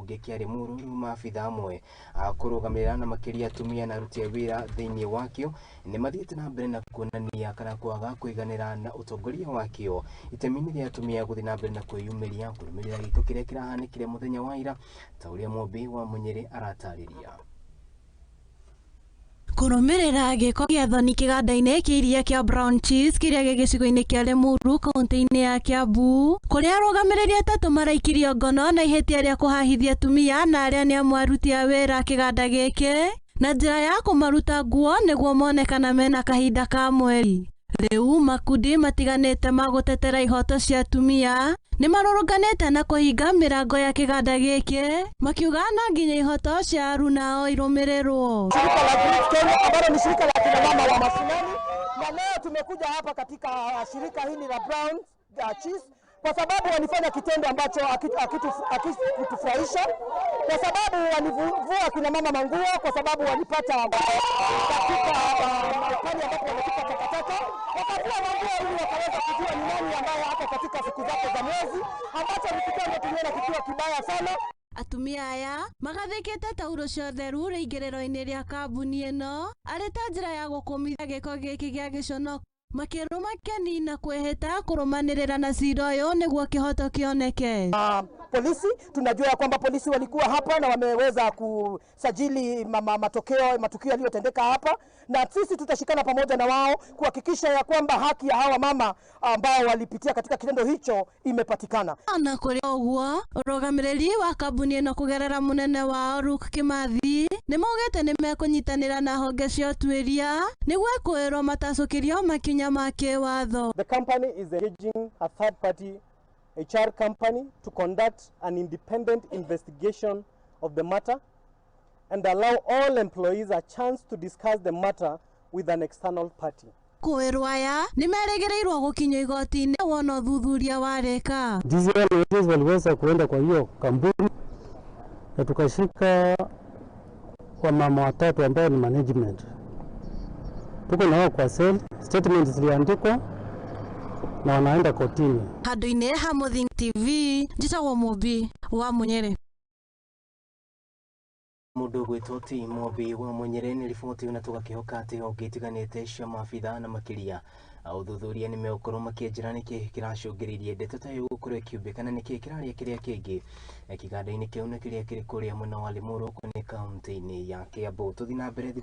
kĩbunge kĩa Limuru maabithaa amwe arugamiriri na makiria atumia na aruti a wira thiiniii wakio nĩ mathiĩte na mbere na kuonania kana kwaga kũiganĩra na ũtongoria wakio itemi-inĩ rĩa atumia gũthiĩ na mbere na kwĩyumĩria kũrũmĩrĩra gĩko kĩrĩa kĩrahanĩkire mũthenya wa ira ta ũrĩa mũmbi wa Mweri aratarĩria. Kurumirira giko gĩa thoni kigada-ini kiria kia brown cheese kiria gĩcigo-inĩ kĩa Limuru kaunti-inĩ ya Kiambu kuria arugamiriri atatu maraikirio ngono na ihĩtia rĩa kũhahithia atumia na aria nĩ amwe aruti a wĩra kigada gĩkĩ na njĩra ya kũmaruta nguo nĩguo mone kana mena kahida ka mweri. Rĩu makundi matiganĩte ma gũtetera ihoto cia atumia nĩ marũrũnganĩte na kũhinga mĩrango ya kigada gĩkĩ makiuga no nginya ihoto cia aru nao irũmĩrĩrwo. Shirika la Giconoko ambalo ni shirika la kina mama wa mashinani, na leo tumekuja hapa katika shirika hili la brown cheese kwa sababu walifanya kitendo ambacho hakitufurahisha, kwa sababu walivua kina mama manguo, kwa sababu walipata katika mahali ambapo wanatupa takataka, wakavua manguo ili wakaweza kujua ni nani ambaye ako katika siku zake za mwezi, ambacho ni kitendo tuliona kikiwa kibaya sana. Atumia aya magathĩkĩte tauro cia ũtheru rĩingĩrĩro-inĩ rĩa kambuni ĩno arĩ ta njĩra ya gũkumithia gĩko gĩkĩ gĩa Giconoko, makĩrũma keni na kwĩhĩta kũrũmanĩrĩra na cira ũyũ nĩguo kĩhoto kĩoneke. Polisi tunajua kwamba polisi walikuwa hapa na wameweza kusajili matukio yaliyotendeka hapa, na sisi tutashikana pamoja na wao kuhakikisha ya kwamba haki ya hawa mama ambao walipitia katika kitendo hicho imepatikana. Na kuri ũguo arugamiriri wa kambuni ĩno kũgerera mũnene wao Kimathi nĩ maugĩte nĩ mekũnyitanĩra na honge cia ũtuĩria nĩguo kwĩrwo matacũkĩrio makinya ma kĩwatho. The company is engaging a third party HR company to conduct an independent investigation of the matter and allow all employees a chance to discuss the matter with an external party. Kwĩrwo aya nĩ merĩgĩrĩirwo gũkinywo igoti-inĩ wona ũthuthuria warĩka. Sisi waliweza kuenda kwa hiyo kampuni na tukashika wamama watatu ambao ni management. Tuko na wao kwa cell, statement ziliandikwa na wanaenda kotini. Handũ-inĩ ha Muthingi TV njĩtagwo mũmbi wa Mweri. Mũndũ gwĩtwo ti mũmbi wa Mweri nĩ riboti na tũgakĩhoka atĩ honge itiganĩte cia maabithaa na makiria ũthuthuria nĩ megũkorwo makĩenjera nĩkĩ kĩracũngĩrĩirie ndeto ta gũkorwo ĩkiumbĩkana nĩkĩ kĩraria kĩrĩa kĩngĩ kigada-inĩ kĩu na kĩrĩa kĩrĩ kũrĩa mwena wa Limuru kũrĩ kaunti-inĩ ya Kiambu. Tũthiĩ na mbere